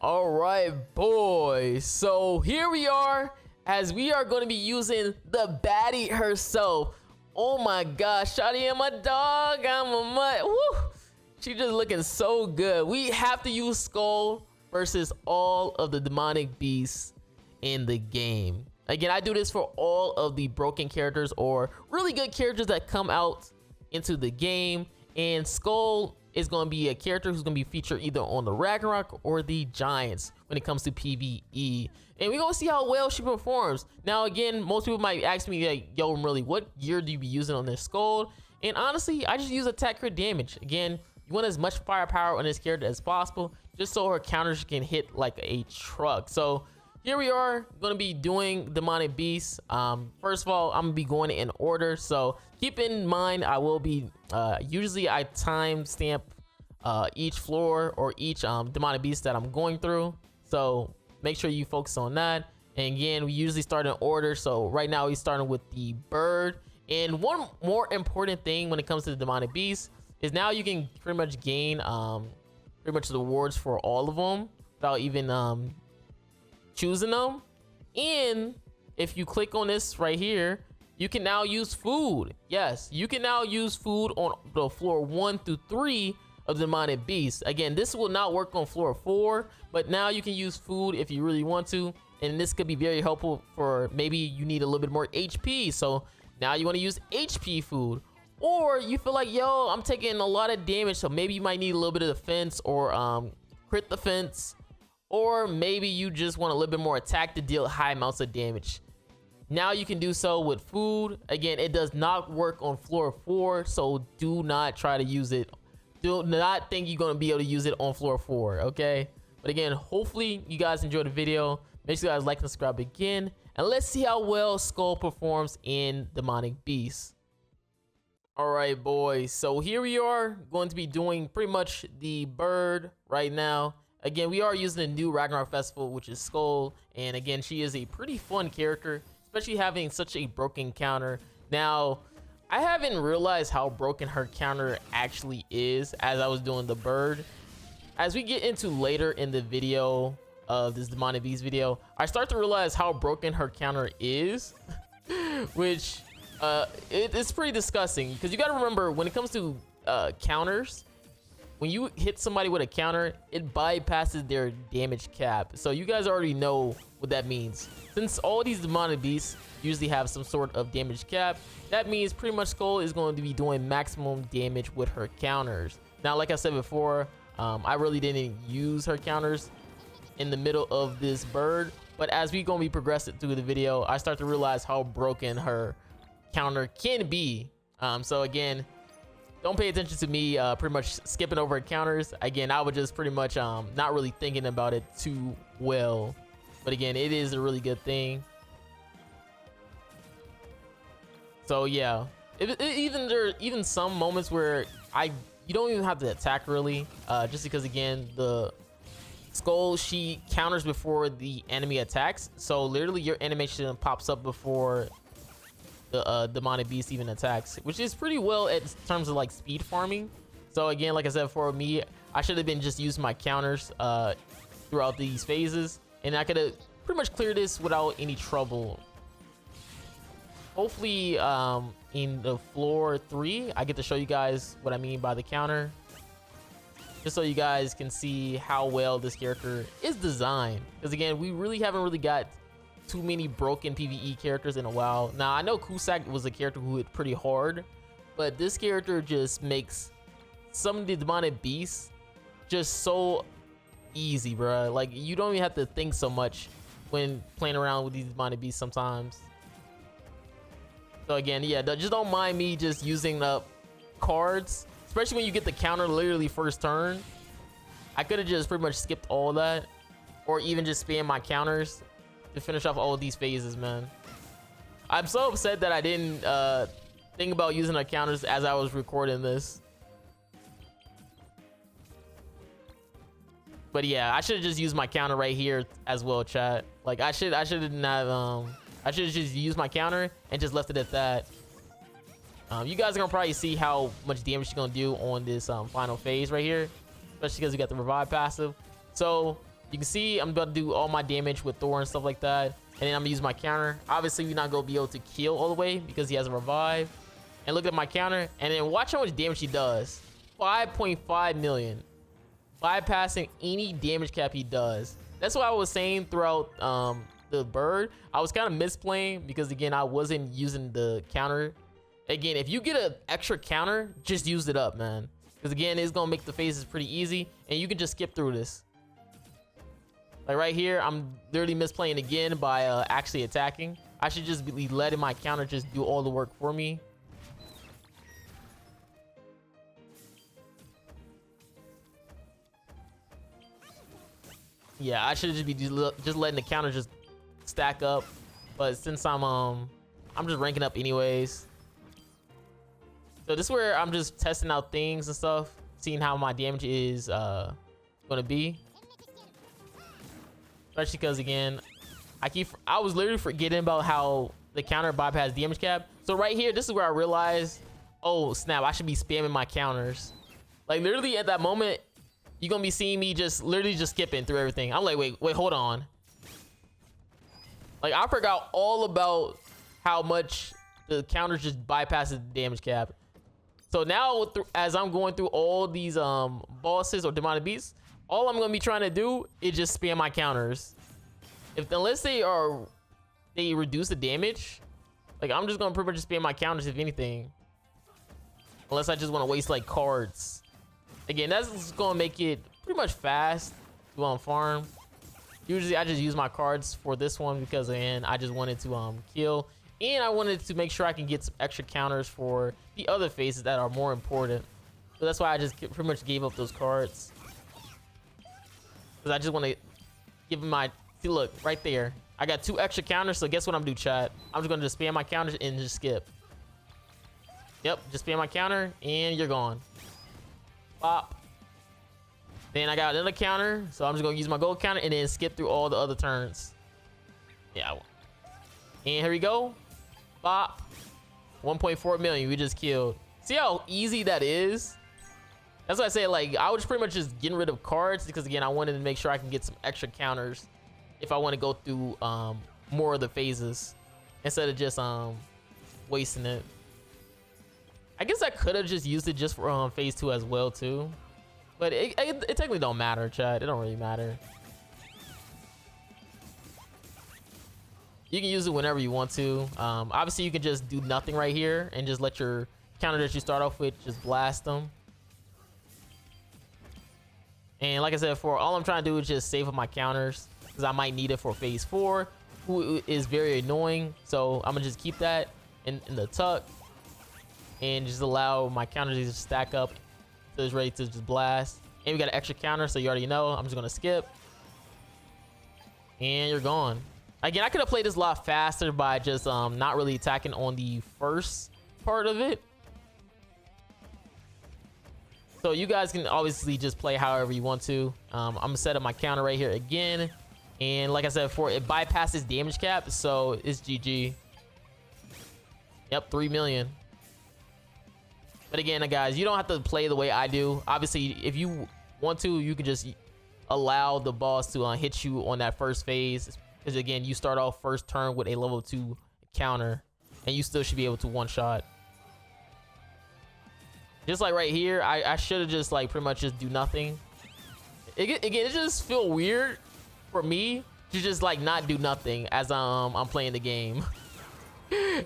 All right, boys. So here we are, as we are going to be using the baddie herself. Oh my gosh, Shawty and my dog. I'm a mutt. Woo! She just looking so good. We have to use Skull versus all of the demonic beasts in the game. Again, I do this for all of the broken characters or really good characters that come out into the game. And Skull is going to be a character who's going to be featured either on the Ragnarok or the Giants when it comes to PvE. And we're going to see how well she performs. Now, again, most people might ask me, like, yo, really, what gear do you be using on this Skull? And honestly, I just use attack crit damage. Again, you want as much firepower on this character as possible, just so her counters can hit like a truck. So here we are going to be doing demonic beasts. First of all, I'm gonna be going in order, so keep in mind I will be usually I time stamp each floor or each demonic beast that I'm going through, so make sure you focus on that. And again, we usually start in order, so right now we're starting with the bird. And one more important thing when it comes to the demonic beast is now you can pretty much gain pretty much the rewards for all of them without even choosing them. And if you click on this right here, you can now use food. Yes, you can now use food on the floor 1 through 3 of the demonic beast. Again, this will not work on floor 4, but now you can use food if you really want to, and this could be very helpful for maybe you need a little bit more HP, so now you want to use HP food. Or you feel like, yo, I'm taking a lot of damage, so maybe you might need a little bit of defense or crit defense. Or maybe you just want a little bit more attack to deal high amounts of damage. Now you can do so with food. Again, it does not work on floor 4, so do not try to use it. Do not think you're going to be able to use it on floor 4, okay? But again, hopefully you guys enjoyed the video. Make sure you guys like and subscribe again. And let's see how well Skull performs in Demonic Beasts. Alright, boys. So here we are going to be doing pretty much the bird right now. Again, we are using a new Ragnarok festival, which is Skull, and again, she is a pretty fun character, especially having such a broken counter. Now, I haven't realized how broken her counter actually is as I was doing the bird. As we get into later in the video of this Demonic Beast video, I start to realize how broken her counter is, which it's pretty disgusting, because you got to remember when it comes to counters, when you hit somebody with a counter, it bypasses their damage cap. So you guys already know what that means. Since all these demonic beasts usually have some sort of damage cap, that means pretty much Skull is going to be doing maximum damage with her counters. Now, like I said before, I really didn't use her counters in the middle of this bird, but as we gonna be progressing through the video, I start to realize how broken her counter can be. So again, don't pay attention to me pretty much skipping over counters. Again, I was just pretty much not really thinking about it too well. But again, it is a really good thing. So yeah, there are even some moments where you don't even have to attack really, just because again the Skull, she counters before the enemy attacks. So literally your animation pops up before the demonic beast even attacks, which is pretty well in terms of like speed farming. So again, like I said, for me, I should have been just using my counters throughout these phases, and I could have pretty much cleared this without any trouble. Hopefully in the floor 3 I get to show you guys what I mean by the counter, just so you guys can see how well this character is designed, because again, we really haven't got too many broken PvE characters in a while. Now, I know Kusak was a character who hit pretty hard, but this character just makes some of the demonic beasts just so easy, bro. Like, you don't even have to think so much when playing around with these demonic beasts sometimes. So again, yeah, just don't mind me just using up cards, especially when you get the counter literally first turn. I could have just pretty much skipped all that, or even just spam my counters to finish off all of these phases, man. I'm so upset that I didn't think about using our counters as I was recording this. But yeah, I should have just used my counter right here as well, chat. Like I should have just used my counter and just left it at that. You guys are gonna probably see how much damage she's gonna do on this final phase right here, especially because we got the revive passive. So You can see I'm about to do all my damage with Thor and stuff like that. And then I'm gonna use my counter. Obviously, we're not gonna be able to kill all the way because he has a revive. And look at my counter. And then watch how much damage he does. 5.5 million. Bypassing any damage cap he does. That's what I was saying throughout the bird. I was kind of misplaying because, again, I wasn't using the counter. Again, if you get an extra counter, just use it up, man. Because, again, it's going to make the phases pretty easy. And you can just skip through this. Like right here, I'm literally misplaying again by actually attacking. I should just be letting my counter just do all the work for me. Yeah, I should just be just letting the counter just stack up. But since I'm just ranking up anyways. So this is where I'm just testing out things and stuff, seeing how my damage is gonna be. Especially because, again, I was literally forgetting about how the counter bypass damage cap. So right here, this is where I realized, oh snap, I should be spamming my counters. Like literally at that moment, you're gonna be seeing me just literally just skipping through everything. I'm like, wait, hold on. Like I forgot all about how much the counter just bypasses the damage cap. So now as I'm going through all these bosses or demonic beasts, all I'm gonna be trying to do is just spam my counters. Unless they reduce the damage, like I'm just gonna pretty much just spam my counters if anything. Unless I just want to waste like cards. Again, that's just gonna make it pretty much fast to farm. Usually I just use my cards for this one because, again, I just wanted to kill, and I wanted to make sure I can get some extra counters for the other phases that are more important. So that's why I just pretty much gave up those cards. Because I just want to give him my... See, look, right there. I got 2 extra counters, so guess what I'm going to do, chat? I'm just going to just spam my counters and just skip. Yep, just spam my counter, and you're gone. Pop. Then I got another counter, so I'm just going to use my gold counter and then skip through all the other turns. Yeah. And here we go. Bop. 1.4 million we just killed. See how easy that is? That's why I say, like, I was pretty much just getting rid of cards because, again, I wanted to make sure I can get some extra counters if I want to go through more of the phases instead of just wasting it. I guess I could have just used it just for phase 2 as well too, but it technically don't matter, chat. It don't really matter. You can use it whenever you want to. Obviously you can just do nothing right here and just let your counter that you start off with just blast them. And like I said before, all I'm trying to do is just save up my counters because I might need it for phase 4, who is very annoying. So I'm gonna just keep that in the tuck and just allow my counters to just stack up so it's ready to just blast. And we got an extra counter, so you already know. I'm just gonna skip. And you're gone. Again, I could have played this a lot faster by just not really attacking on the first part of it. So you guys can obviously just play however you want to. I'm gonna set up my counter right here again. And like I said before, it bypasses damage cap, so it's GG. Yep, 3 million. But again, guys, you don't have to play the way I do. Obviously, if you want to, you can just allow the boss to hit you on that first phase. Because again, you start off first turn with a level 2 counter, and you still should be able to one-shot. Just like right here, I should have just like pretty much just do nothing. Again, it just feel weird for me to just like not do nothing as I'm playing the game.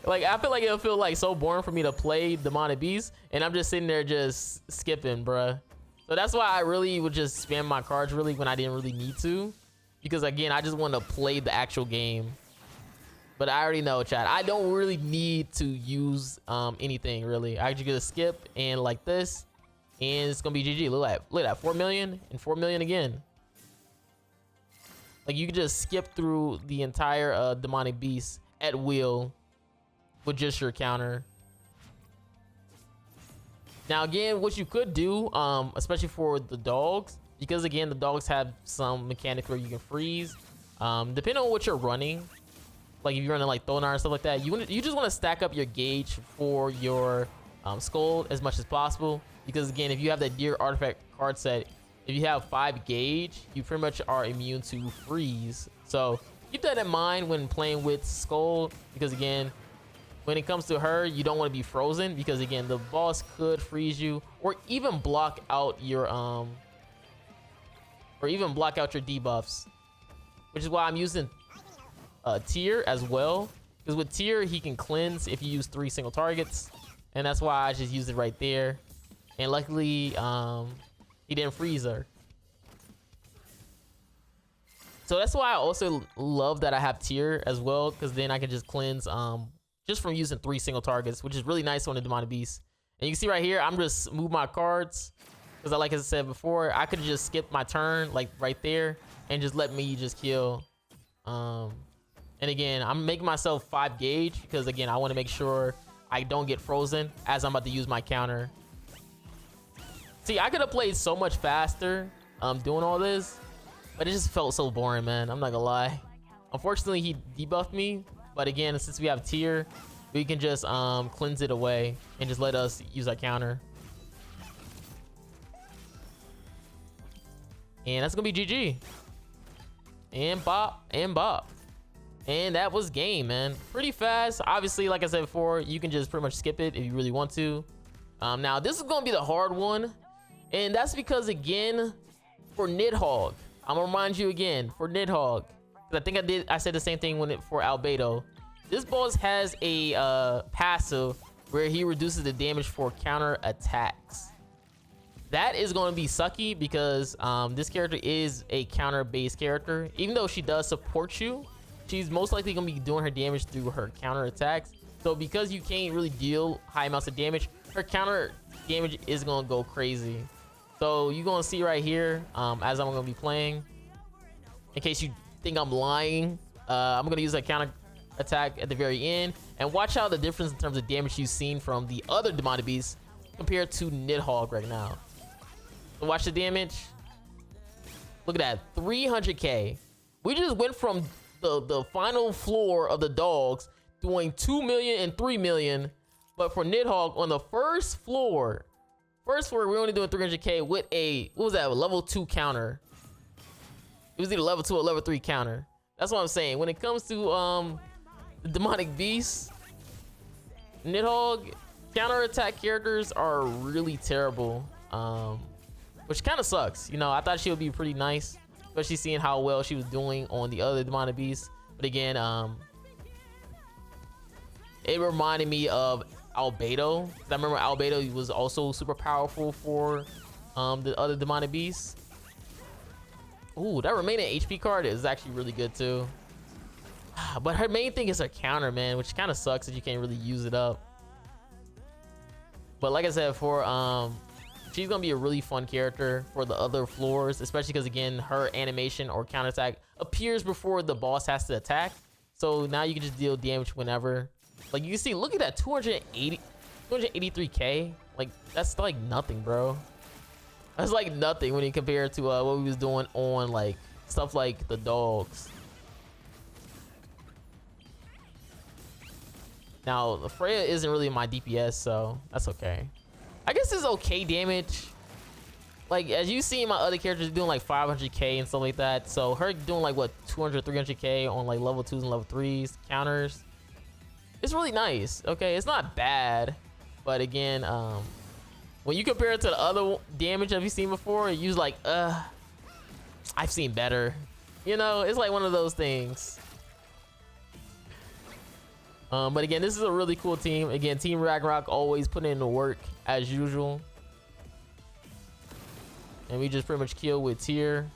Like I feel like it'll feel like so boring for me to play Demonic Beast, and I'm just sitting there just skipping, bruh. So that's why I really would just spam my cards really when I didn't really need to, because again, I just want to play the actual game. But I already know, chat, I don't really need to use anything really. I just gonna skip and like this, and it's gonna be GG. Look at that, 4 million and 4 million again. Like you can just skip through the entire Demonic Beast at will with just your counter. Now again, what you could do, especially for the dogs, because again the dogs have some mechanics where you can freeze, depending on what you're running. Like if you're running like Thonar and stuff like that, you just want to stack up your gauge for your SKULD as much as possible, because again, if you have that Deer artifact card set, if you have 5 gauge, you pretty much are immune to freeze. So keep that in mind when playing with SKULD, because again, when it comes to her, you don't want to be frozen, because again, the boss could freeze you or even block out your debuffs, which is why I'm using Tier as well, because with Tier he can cleanse if you use 3 single targets, and that's why I just used it right there. And luckily he didn't freeze her. So that's why I also love that I have Tier as well, because then I can just cleanse just from using 3 single targets, which is really nice on the demonic beast. And you can see right here, I'm just move my cards, because like I said before, I could just skip my turn like right there and just let me just kill. And again, I'm making myself 5 gauge because again, I want to make sure I don't get frozen as I'm about to use my counter. See, I could have played so much faster doing all this, but it just felt so boring, man. I'm not gonna lie. Unfortunately, he debuffed me, but again, since we have Tier, we can just cleanse it away and just let us use our counter. And that's gonna be GG. And bop and bop. And that was game, man. Pretty fast. Obviously, like I said before, you can just pretty much skip it if you really want to. Now this is gonna be the hard one, and that's because again, for Nidhogg, I'm gonna remind you again for Nidhogg, because I said the same thing for Albedo. This boss has a passive where he reduces the damage for counter attacks. That is going to be sucky because this character is a counter based character. Even though she does support you, she's most likely going to be doing her damage through her counter attacks. So because you can't really deal high amounts of damage, her counter damage is going to go crazy. So you're going to see right here as I'm going to be playing, in case you think I'm lying, I'm going to use a counter attack at the very end, and watch out the difference in terms of damage you've seen from the other demonic beasts compared to Nidhogg right now. So watch the damage. Look at that, 300k. We just went from the final floor of the dogs doing 2 million and 3 million, but for Nidhogg on the first floor, we're only doing 300k with a, what was that, a level 2 counter. It was either level 2 or level 3 counter. That's what I'm saying. When it comes to the demonic beasts, Nidhogg counter attack characters are really terrible, which kind of sucks. You know, I thought she would be pretty nice, especially seeing how well she was doing on the other demonic beasts. But again, it reminded me of Albedo. I remember Albedo was also super powerful for the other demonic beasts. Ooh, that remaining HP card is actually really good too. But her main thing is her counter, man, which kind of sucks if you can't really use it up. But like I said, she's gonna be a really fun character for the other floors, especially because again, her animation or counter attack appears before the boss has to attack. So now you can just deal damage whenever. Like you can see, look at that, 283k. Like that's like nothing, bro. That's like nothing when you compare it to what we was doing on like stuff like the dogs. Now Freya isn't really my DPS, so that's okay. I guess it's okay damage. Like as you see my other characters doing like 500k and stuff like that, so her doing like what 200 300k on like level 2s and level 3s counters, it's really nice. Okay, it's not bad, but again, when you compare it to the other damage that you've seen before, you was like, I've seen better. You know, it's like one of those things. But again, this is a really cool team. Again, Team RAGNAROK always putting in the work as usual. And we just pretty much kill with Tier.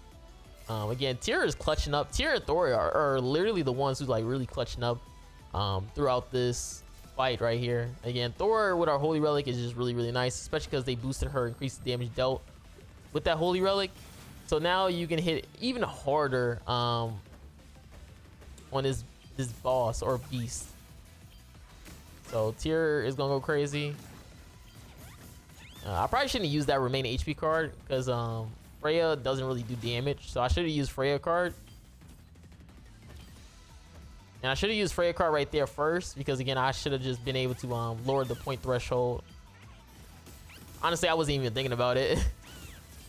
Again, Tier is clutching up. Tier and Thor are literally the ones who's like really clutching up throughout this fight right here. Again, Thor with our Holy Relic is just really, really nice, especially because they boosted her increased damage dealt with that Holy Relic. So now you can hit even harder on this boss or beast. So Tier is gonna go crazy. I probably shouldn't use that remaining HP card because Freya doesn't really do damage. So I should have used Freya card. And I should have used Freya card right there first, because again, I should have just been able to lower the point threshold. Honestly, I wasn't even thinking about it.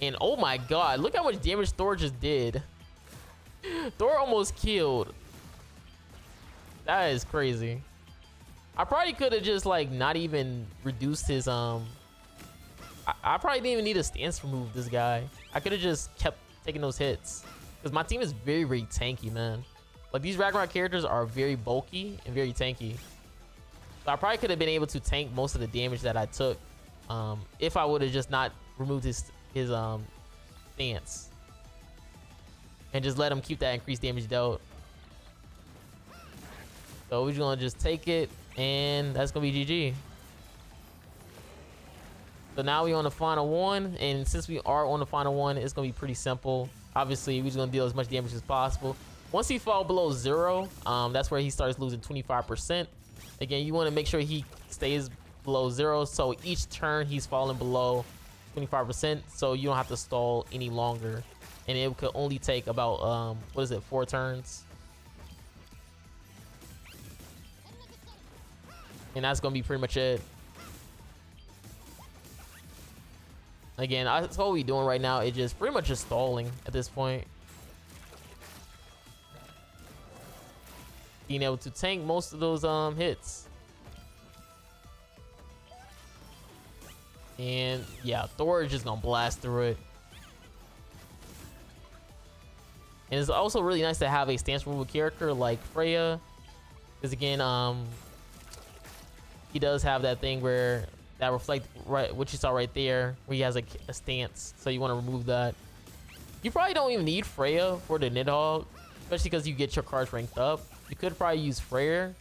And oh my god, look how much damage Thor just did. Thor almost killed. That is crazy. I probably could have just like not even reduced his I probably didn't even need a stance remove this guy. I could have just kept taking those hits. Because my team is very, very tanky, man. Like these Ragnarok characters are very bulky and very tanky. So I probably could have been able to tank most of the damage that I took if I would have just not removed his stance. And just let him keep that increased damage dealt. So we're gonna just take it, and that's gonna be GG. So now we're on the final one, and since we are on the final one, it's gonna be pretty simple. Obviously, we're just gonna deal as much damage as possible. Once he falls below 0, that's where he starts losing 25%. Again, you want to make sure he stays below 0, so each turn he's falling below 25%, so you don't have to stall any longer. And it could only take about 4 turns. And that's gonna be pretty much it. Again, that's all we're doing right now. It's just pretty much just stalling at this point. Being able to tank most of those hits. And yeah, Thor is just gonna blast through it. And it's also really nice to have a stance removal character like Freya, because again, he does have that thing where that reflect right what you saw right there, where he has a stance, so you want to remove that. You probably don't even need Freya for the Nidhogg, especially because you get your cards ranked up. You could probably use Freyr,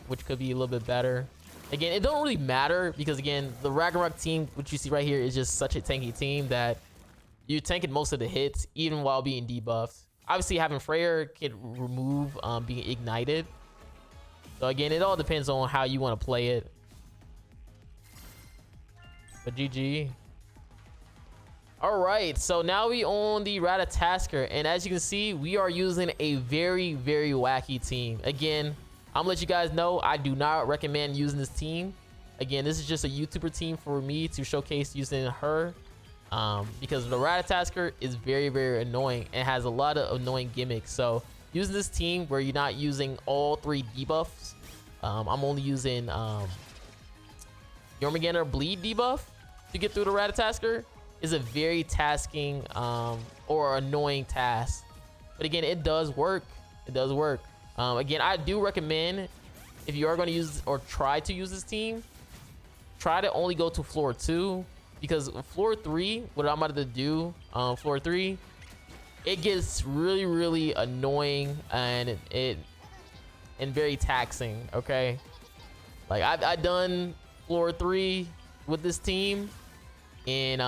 which could be a little bit better. Again, it don't really matter because again, the Ragnarok team, which you see right here, is just such a tanky team that you're tanking most of the hits even while being debuffed. Obviously, having Freyr can remove being ignited. So again, it all depends on how you want to play it. But GG. All right, so now we own the Ratatasker, and as you can see, we are using a very, very wacky team. Again, I'm gonna let you guys know I do not recommend using this team. Again, this is just a YouTuber team for me to showcase using her, because the Ratatasker is very, very annoying and has a lot of annoying gimmicks. So using this team where you're not using all 3 debuffs, I'm only using Jormungandr bleed debuff to get through the Ratatasker, is a very tasking or annoying task. But again, it does work. It does work. Again, I do recommend, if you are going to use or try to use this team, try to only go to floor 2, because floor 3, what I'm about to do, floor 3, it gets really, really annoying and very taxing. Okay, like I've done floor 3 with this team, and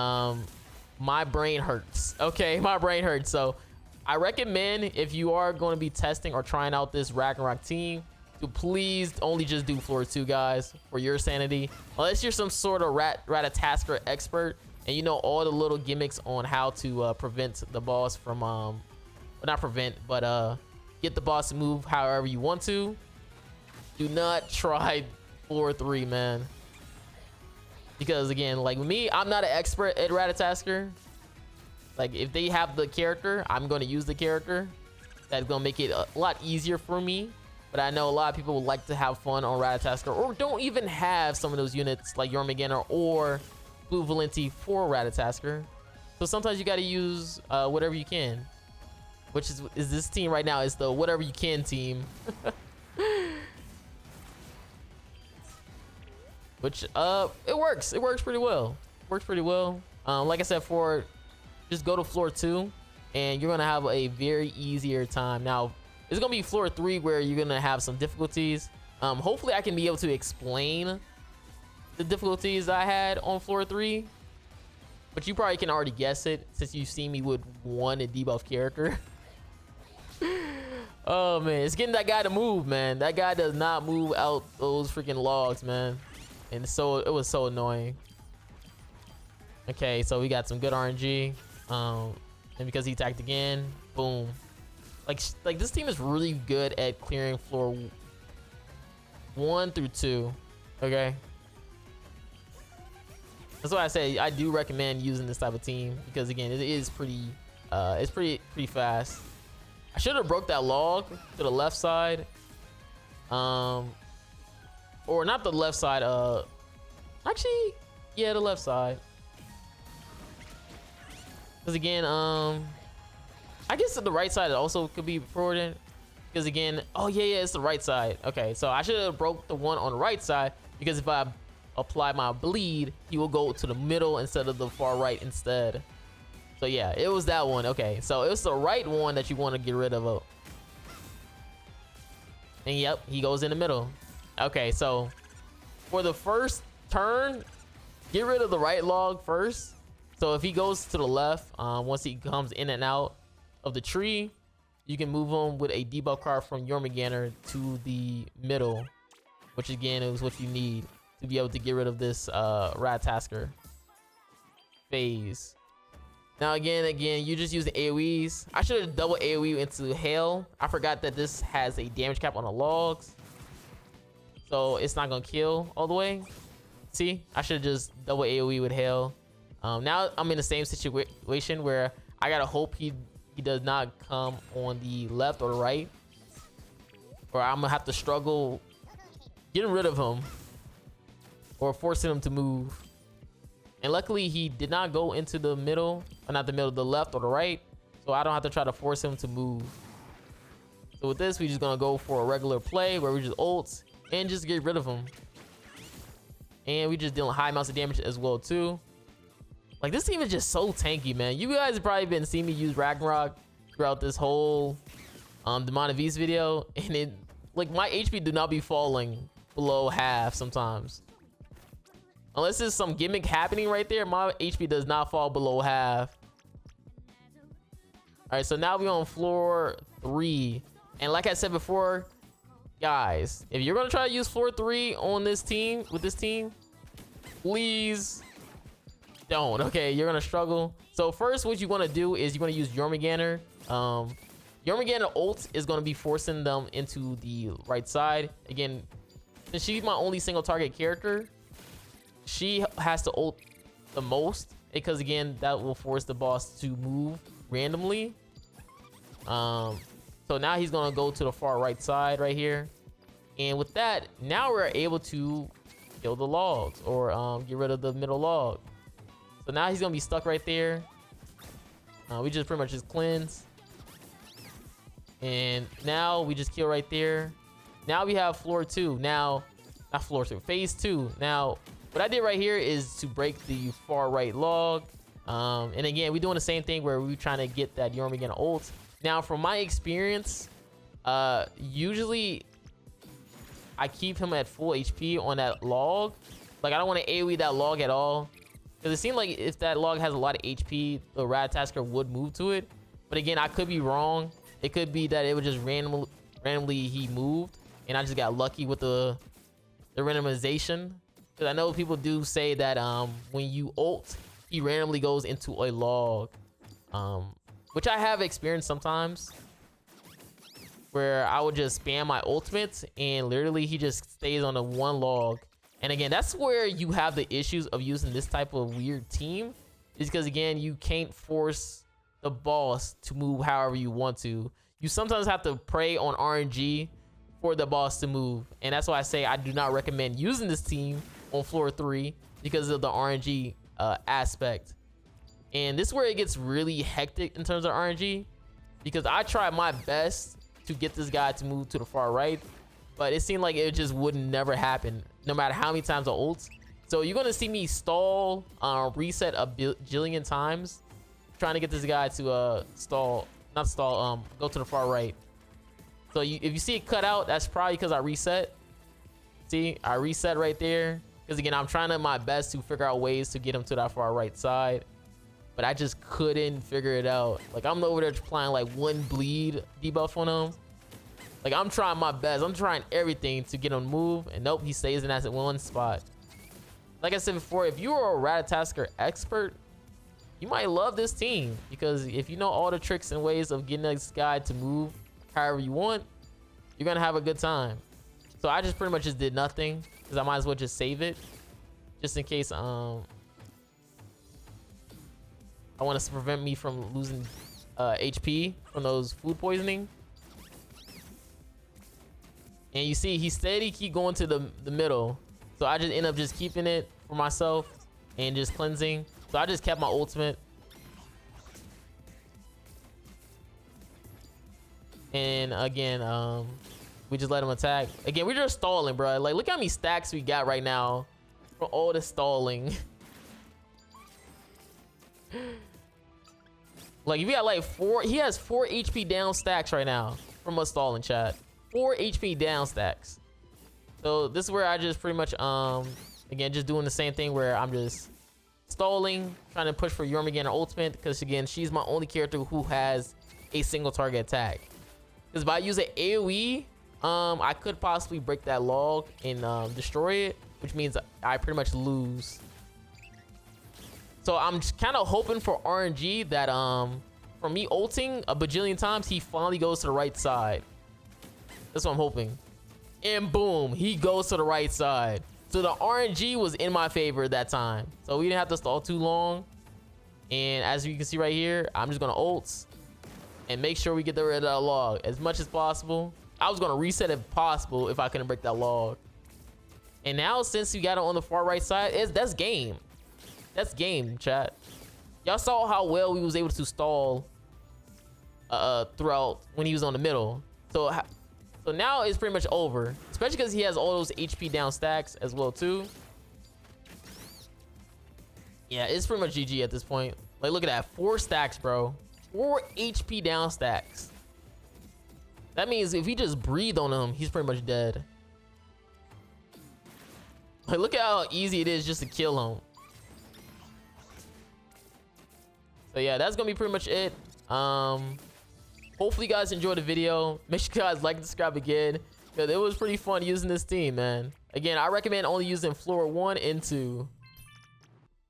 my brain hurts. Okay, my brain hurts. So I recommend, if you are going to be testing or trying out this Ragnarok team, to please only just do floor 2, guys, for your sanity. Unless you're some sort of Ratatasker expert and you know all the little gimmicks on how to prevent the boss from well, not prevent, but get the boss to move however you want to. Do not try floor 3, man. Because again, like me, I'm not an expert at Ratatasker. Like if they have the character, I'm going to use the character. That's going to make it a lot easier for me. But I know a lot of people would like to have fun on Ratatasker, or don't even have some of those units like Jormungandr or Blue Valenti for Ratatasker. So sometimes you got to use whatever you can, which is this team right now. Is the whatever you can team. Which it works pretty well. Like I said, just go to floor 2 and you're gonna have a very easier time. Now it's gonna be floor 3 where you're gonna have some difficulties. Hopefully I can be able to explain the difficulties I had on floor 3, but you probably can already guess it since you've seen me with one debuff character. Oh man, it's getting that guy to move, man. That guy does not move out those freaking logs, man. And so it was so annoying. Okay, so we got some good RNG. And because he attacked again, boom. Like this team is really good at clearing floor 1 through 2. Okay. That's why I say I do recommend using this type of team, because again, it is pretty it's pretty fast. I should have broke that log to the left side, or not the left side, actually yeah, the left side, because again I guess the right side also could be important, because again, oh yeah, it's the right side. Okay, so I should have broke the one on the right side, because if I apply my bleed, he will go to the middle instead of the far right instead. So yeah, it was that one. Okay, so it's the right one that you want to get rid of. And yep, he goes in the middle. Okay, so for the first turn, get rid of the right log first. So if he goes to the left, once he comes in and out of the tree, you can move him with a debuff card from Jormungandr to the middle, which again is what you need to be able to get rid of this Ratatasker phase. Now again, you just use the AoEs. I should have double AoE into Hail. I forgot that this has a damage cap on the logs, so it's not gonna kill all the way. See, I should have just double AoE with Hail. Now I'm in the same situation where I gotta hope he does not come on the left or the right, or I'm gonna have to struggle getting rid of him or forcing him to move. And luckily he did not go into the middle, or not the middle, the left or the right, so I don't have to try to force him to move. So with this, we're just gonna go for a regular play where we just ult and just get rid of him. And we just dealing high amounts of damage as well too. Like, this team is just so tanky, man. You guys have probably been seeing me use Ragnarok throughout this whole Demon of East video, and it, like, my HP do not be falling below half sometimes. Unless there's some gimmick happening right there, my HP does not fall below half. All right, so now we're on floor 3. And like I said before, guys, if you're gonna try to use floor 3 on this team, with this team, please don't. Okay, you're gonna struggle. So first, what you want to do is you want to use Jormungandr. Jormungandr ult is gonna be forcing them into the right side. Again, since she's my only single target character, she has to ult the most, because again, that will force the boss to move randomly. So now he's gonna go to the far right side right here, and with that, now we're able to kill the logs, or get rid of the middle log. So now he's gonna be stuck right there. We just pretty much just cleanse, and now we just kill right there. Now we have floor 2. Now, not floor 2, phase 2. Now what I did right here is to break the far right log. And again, we're doing the same thing where we're trying to get that Jormungandr ult. Now, from my experience, usually I keep him at full HP on that log. Like, I don't want to AoE that log at all, because it seemed like if that log has a lot of HP, the Ratatasker would move to it. But again, I could be wrong. It could be that it was just randomly he moved, and I just got lucky with the randomization. Because I know people do say that when you ult, he randomly goes into a log, which I have experienced sometimes, where I would just spam my ultimate and literally he just stays on the one log. And again, that's where you have the issues of using this type of weird team, is because again, you can't force the boss to move however you want to. You sometimes have to pray on RNG for the boss to move, and that's why I say I do not recommend using this team on floor 3, because of the RNG aspect. And this is where it gets really hectic in terms of RNG, because I tried my best to get this guy to move to the far right, but it seemed like it just would never happen, no matter how many times I ult. So you're gonna see me stall, reset a bajillion times, trying to get this guy to go to the far right. So if you see it cut out, that's probably because I reset. See, I reset right there. Because again, I'm trying my best to figure out ways to get him to that far right side, but I just couldn't figure it out. Like, I'm over there applying like one bleed debuff on him. Like, I'm trying my best. I'm trying everything to get him to move, and nope, he stays in that one spot. Like I said before, if you are a Ratatasker expert, you might love this team, because if you know all the tricks and ways of getting this guy to move however you want, you're gonna have a good time. So I just pretty much just did nothing, because I might as well just save it, just in case I want to prevent me from losing HP from those food poisoning. And you see, he steady keep going to the middle. So I just end up just keeping it for myself and just cleansing. So I just kept my ultimate. And again, we just let him attack. Again, we're just stalling, bro. Like, look how many stacks we got right now from all the stalling. Like, if we got like 4, he has 4 HP down stacks right now from us stalling, chat. 4 HP down stacks. So this is where I just pretty much, again, just doing the same thing where I'm just stalling, trying to push for Yormungandr ultimate, because again, she's my only character who has a single target attack. Because if I use an AoE, I could possibly break that log and destroy it, which means I pretty much lose. So I'm kind of hoping for RNG that for me ulting a bajillion times, he finally goes to the right side. That's what I'm hoping. And boom, he goes to the right side. So the RNG was in my favor that time. So we didn't have to stall too long. And as you can see right here, I'm just gonna ult and make sure we get rid of that log as much as possible. I was gonna reset if possible if I couldn't break that log. And now since we got it on the far right side, that's game. That's game, chat. Y'all saw how well we was able to stall throughout when he was on the middle. So now it's pretty much over, especially because he has all those HP down stacks as well too. Yeah, it's pretty much GG at this point. Like, look at that, 4 stacks, bro. 4 HP down stacks. That means if we just breathe on him, he's pretty much dead. Like, look at how easy it is just to kill him. So yeah, that's gonna be pretty much it. Hopefully you guys enjoyed the video. Make sure you guys like and subscribe again, because it was pretty fun using this team, man. Again, I recommend only using floor 1 and 2.